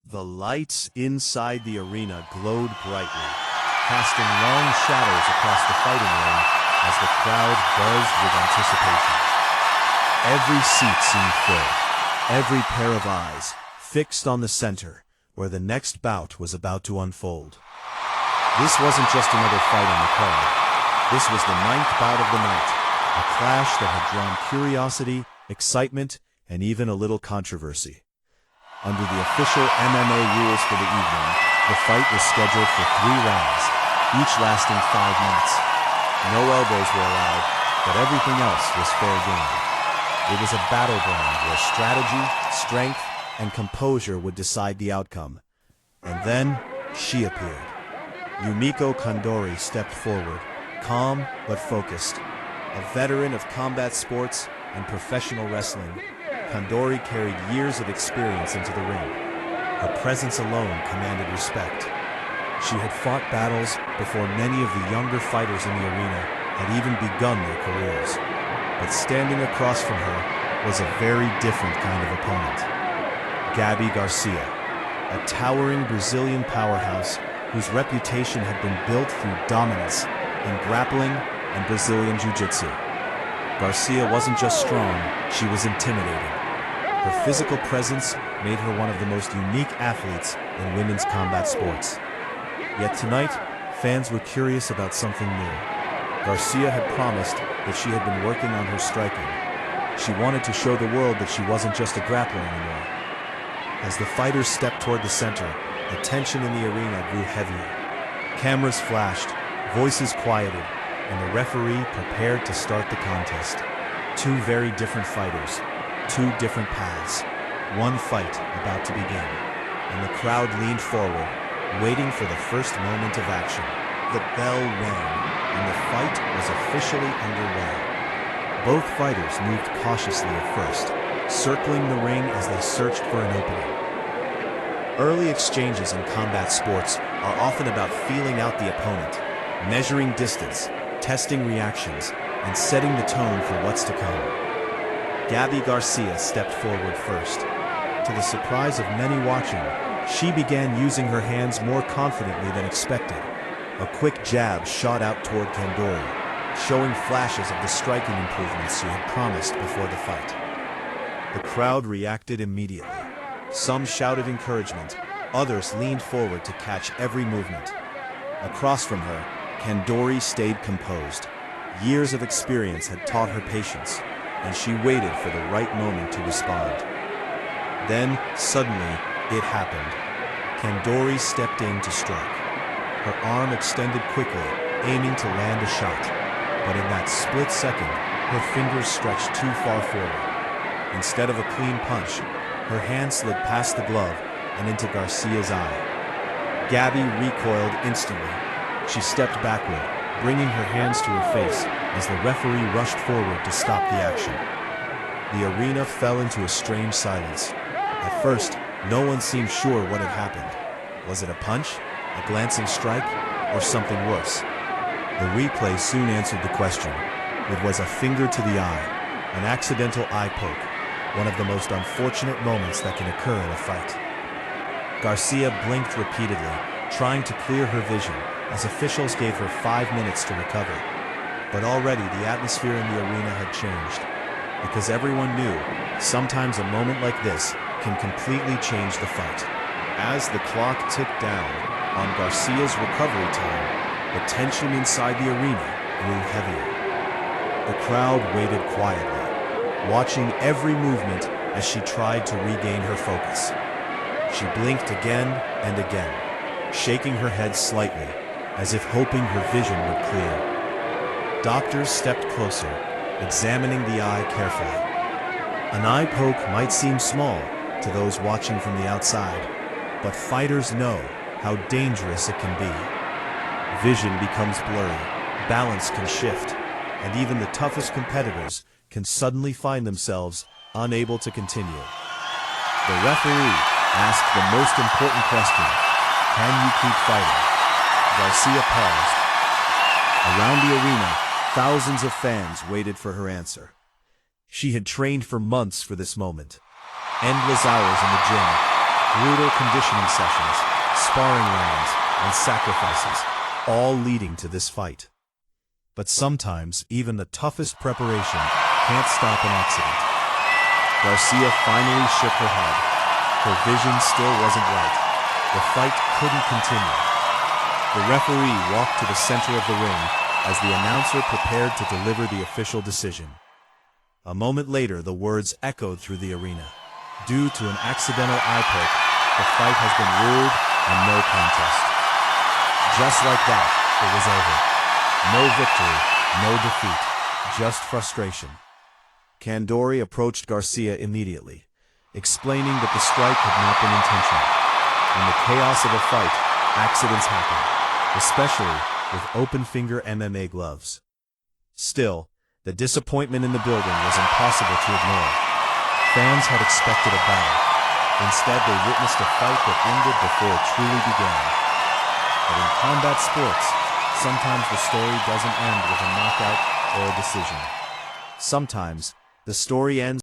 The lights inside the arena glowed brightly, casting long shadows across the fighting ring as the crowd buzzed with anticipation. Every seat seemed filled, every pair of eyes fixed on the center where the next bout was about to unfold. This wasn't just another fight on the card. This was the ninth bout of the night, a clash that had drawn curiosity, excitement, and even a little controversy. Under the official MMA rules for the evening, the fight was scheduled for 3 rounds, each lasting 5 minutes. No elbows were allowed, but everything else was fair game. It was a battleground where strategy, strength, and composure would decide the outcome. And then, she appeared. Yumiko Kandori stepped forward, calm but focused. A veteran of combat sports and professional wrestling, Kandori carried years of experience into the ring. Her presence alone commanded respect. She had fought battles before many of the younger fighters in the arena had even begun their careers. But standing across from her was a very different kind of opponent. Gabi Garcia, a towering Brazilian powerhouse whose reputation had been built through dominance in grappling and Brazilian Jiu-Jitsu. Garcia wasn't just strong, she was intimidating. Her physical presence made her one of the most unique athletes in women's combat sports. Yet tonight, fans were curious about something new. Garcia had promised that she had been working on her striking. She wanted to show the world that she wasn't just a grappler anymore. As the fighters stepped toward the center, the tension in the arena grew heavier. Cameras flashed, voices quieted, and the referee prepared to start the contest. 2 very different fighters, 2 different paths, one fight about to begin, and the crowd leaned forward, waiting for the first moment of action. The bell rang, and the fight was officially underway. Both fighters moved cautiously at first, circling the ring as they searched for an opening. Early exchanges in combat sports are often about feeling out the opponent, measuring distance, testing reactions, and setting the tone for what's to come. Gabi Garcia stepped forward first. To the surprise of many watching, she began using her hands more confidently than expected. A quick jab shot out toward Kandori, showing flashes of the striking improvements she had promised before the fight. The crowd reacted immediately. Some shouted encouragement, others leaned forward to catch every movement. Across from her, Kandori stayed composed. Years of experience had taught her patience, and she waited for the right moment to respond. Then, suddenly, it happened. Kandori stepped in to strike. Her arm extended quickly, aiming to land a shot. But in that split second, her fingers stretched too far forward. Instead of a clean punch, her hand slid past the glove and into Garcia's eye. Gabi recoiled instantly. She stepped backward, bringing her hands to her face as the referee rushed forward to stop the action. The arena fell into a strange silence. At first, no one seemed sure what had happened. Was it a punch, a glancing strike, or something worse? The replay soon answered the question. It was a finger to the eye, an accidental eye poke, one of the most unfortunate moments that can occur in a fight. Garcia blinked repeatedly, trying to clear her vision, as officials gave her 5 minutes to recover. But already the atmosphere in the arena had changed, because everyone knew sometimes a moment like this can completely change the fight. As the clock ticked down on Garcia's recovery time, the tension inside the arena grew heavier. The crowd waited quietly, watching every movement as she tried to regain her focus. She blinked again and again, shaking her head slightly, as if hoping her vision would clear. Doctors stepped closer, examining the eye carefully. An eye poke might seem small to those watching from the outside, but fighters know how dangerous it can be. Vision becomes blurry, balance can shift, and even the toughest competitors can suddenly find themselves unable to continue. The referee asked the most important question: can you keep fighting? Garcia paused. Around the arena, thousands of fans waited for her answer. She had trained for months for this moment. Endless hours in the gym, Brutal conditioning sessions, sparring rounds, and sacrifices, all leading to this fight. But sometimes, even the toughest preparation can't stop an accident. Garcia finally shook her head. Her vision still wasn't right. The fight couldn't continue. The referee walked to the center of the ring as the announcer prepared to deliver the official decision. A moment later, the words echoed through the arena. Due to an accidental eye poke, the fight has been ruled and no contest. Just like that, it was over. No victory, no defeat, just frustration. Kandori approached Garcia immediately, explaining that the strike had not been intentional. In the chaos of a fight, accidents happen, especially with open-finger MMA gloves. Still, the disappointment in the building was impossible to ignore. Fans had expected a battle. Instead, they witnessed a fight that ended before it truly began. But in combat sports, sometimes the story doesn't end with a knockout or a decision. Sometimes, the story ends